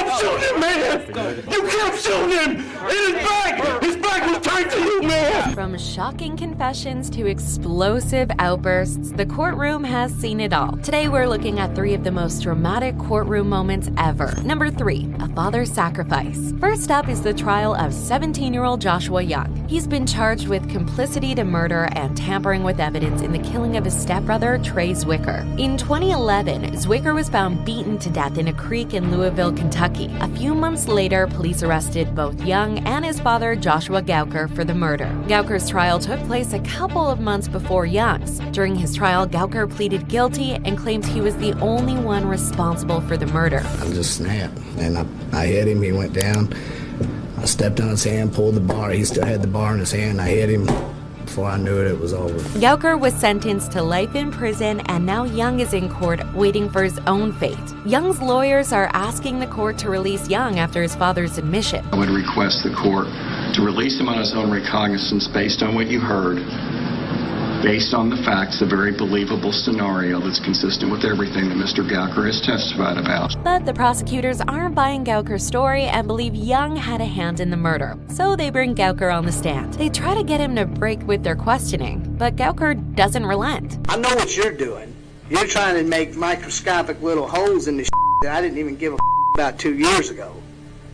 kept shooting him, man! You kept shooting him! In his back! His back was turned to you, man! From shocking confessions to explosive outbursts, the courtroom has seen it all. Today we're looking at 3 of the most dramatic courtroom moments ever. Number 3, a father's sacrifice. First up is the trial of 17-year-old Joshua Young. He's been charged with complicity to murder and tampering with evidence in the killing of his stepbrother, Trey Zwicker. In 2011, Zwicker was found beaten to death in a creek in Louisville, Kentucky. A few months later, police arrested both Young and his father, Joshua Gauker, for the murder. Gauker's trial took place a couple of months before Young's. During his trial, Gauker pleaded guilty and claimed he was the only one responsible for the murder. I just snapped, and I hit him. He went down. I stepped on his hand, pulled the bar. He still had the bar in his hand. I hit him. Before I knew it was over. Gauker was sentenced to life in prison, and now Young is in court waiting for his own fate. Young's lawyers are asking the court to release Young after his father's admission. I would request the court to release him on his own recognizance based on what you heard, based on the facts, a very believable scenario that's consistent with everything that Mr. Gauker has testified about. But the prosecutors aren't buying Gauker's story and believe Young had a hand in the murder. So they bring Gauker on the stand. They try to get him to break with their questioning, but Gauker doesn't relent. I know what you're doing. You're trying to make microscopic little holes in the that I didn't even give a about 2 years ago.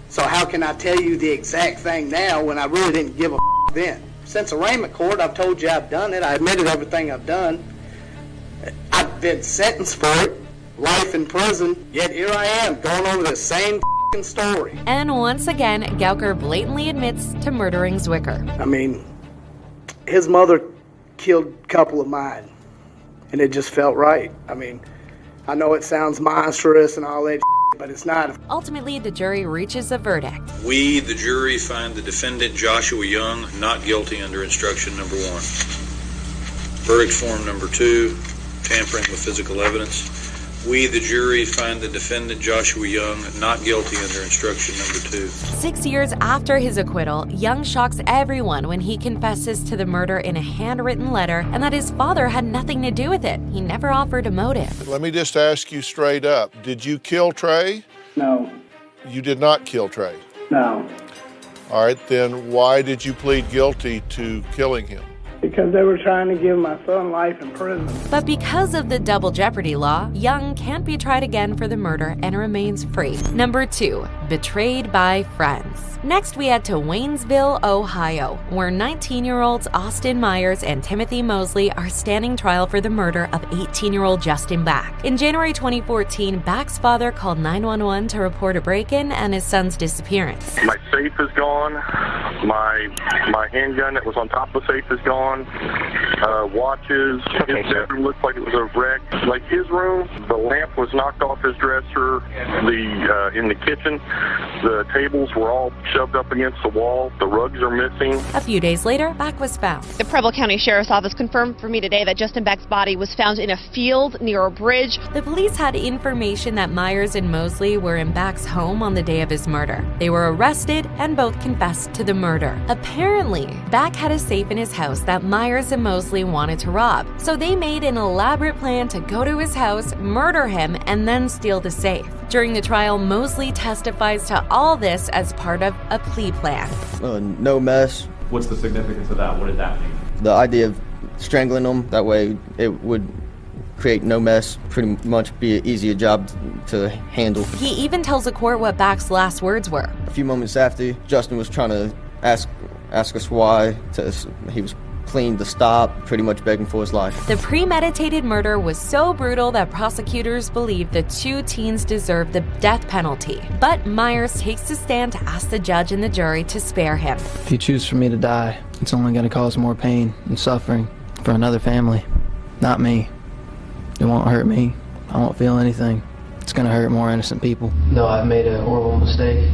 So how can I tell you the exact thing now when I really didn't give a then? Since arraignment court, I've told you I've done it. I admitted everything I've done. I've been sentenced for it, life in prison, yet here I am going over the same story. And once again, Gauker blatantly admits to murdering Zwicker. I mean, his mother killed a couple of mine, and it just felt right. I mean, I know it sounds monstrous and all that, but it's not. Ultimately, the jury reaches a verdict. We, the jury, find the defendant Joshua Young not guilty under instruction number 1. Verdict form number 2, tampering with physical evidence. We, the jury, find the defendant Joshua Young not guilty under instruction number 2. 6 years after his acquittal, Young shocks everyone when he confesses to the murder in a handwritten letter and that his father had nothing to do with it. He never offered a motive. Let me just ask you straight up. Did you kill Trey? No. You did not kill Trey? No. All right, then why did you plead guilty to killing him? Because they were trying to give my son life in prison. But because of the double jeopardy law, Young can't be tried again for the murder and remains free. Number 2, betrayed by friends. Next, we head to Waynesville, Ohio, where 19-year-olds Austin Myers and Timothy Mosley are standing trial for the murder of 18-year-old Justin Back. In January 2014, Back's father called 911 to report a break-in and his son's disappearance. My safe is gone. My handgun that was on top of the safe is gone. Watches. His bedroom looked like it was a wreck. Like his room, the lamp was knocked off his dresser. In the kitchen, the tables were all shoved up against the wall. The rugs are missing. A few days later, Back was found. The Preble County Sheriff's Office confirmed for me today that Justin Back's body was found in a field near a bridge. The police had information that Myers and Mosley were in Back's home on the day of his murder. They were arrested and both confessed to the murder. Apparently, Back had a safe in his house that Myers and Mosley wanted to rob. So they made an elaborate plan to go to his house, murder him, and then steal the safe. During the trial, Mosley testifies to all this as part of a plea plan. No mess. What's the significance of that? What did that mean? The idea of strangling them, that way it would create no mess, pretty much be an easier job to handle. He even tells the court what Back's last words were. A few moments after, Justin was trying to ask us why. He was pleading to stop, pretty much begging for his life. The premeditated murder was so brutal that prosecutors believe the 2 teens deserved the death penalty. But Myers takes the stand to ask the judge and the jury to spare him. If you choose for me to die, it's only going to cause more pain and suffering for another family, not me. It won't hurt me. I won't feel anything. It's going to hurt more innocent people. No, I've made a horrible mistake.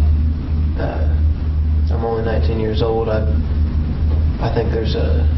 I'm only 19 years old. I think there's a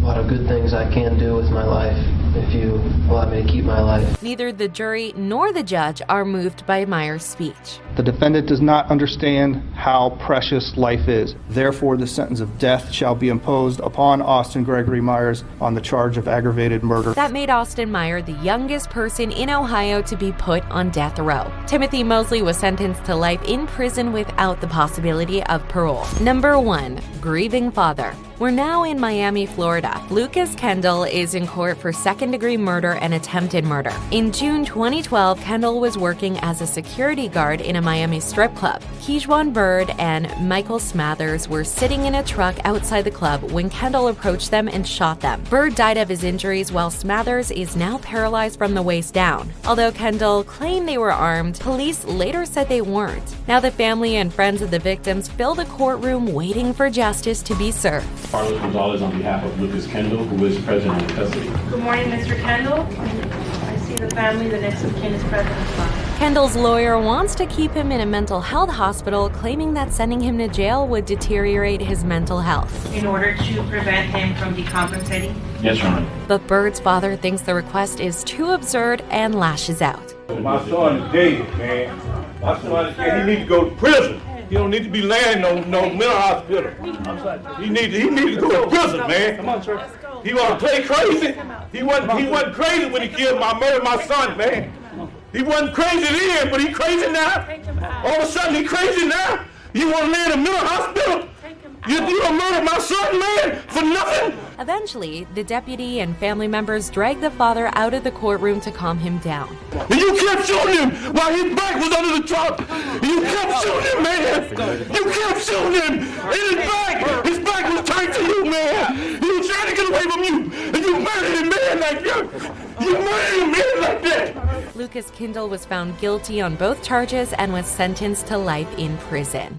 lot of good things I can do with my life. if you allow me to keep my life. Neither the jury nor the judge are moved by Myers' speech. The defendant does not understand how precious life is. Therefore, the sentence of death shall be imposed upon Austin Gregory Myers on the charge of aggravated murder. That made Austin Myers the youngest person in Ohio to be put on death row. Timothy Mosley was sentenced to life in prison without the possibility of parole. Number 1, grieving father. We're now in Miami, Florida. Lucas Kendall is in court for second-degree murder and attempted murder. In June 2012, Kendall was working as a security guard in a Miami strip club. Kejuan Bird and Michael Smathers were sitting in a truck outside the club when Kendall approached them and shot them. Bird died of his injuries while Smathers is now paralyzed from the waist down. Although Kendall claimed they were armed, police later said they weren't. Now the family and friends of the victims fill the courtroom waiting for justice to be served. Carlos Gonzalez on behalf of Lucas Kendall, who is present in custody. Good morning, Mr. Kendall. I see the family, the next of kin is present as well. Kendall's lawyer wants to keep him in a mental health hospital, claiming that sending him to jail would deteriorate his mental health. In order to prevent him from decompensating? Yes, Your Honor. But Bird's father thinks the request is too absurd and lashes out. My son is dead, man. My son is dead. He needs to go to prison. He don't need to be laying no mental hospital. He need to go to prison, man. Come on, sir. He want to play crazy. He wasn't crazy when he murdered my son, man. He wasn't crazy then, but he crazy now. All of a sudden he crazy now. You want to lay in a mental hospital? You don't murder my son, man, for nothing? Eventually, the deputy and family members dragged the father out of the courtroom to calm him down. And you kept shooting him while his back was under the truck. You kept shooting him, man. You kept shooting him in his back. His back was turned to you, man. He was trying to get away from you. And you murdered him, man, like that. You murdered him, man, like that. Lucas Kendall was found guilty on both charges and was sentenced to life in prison.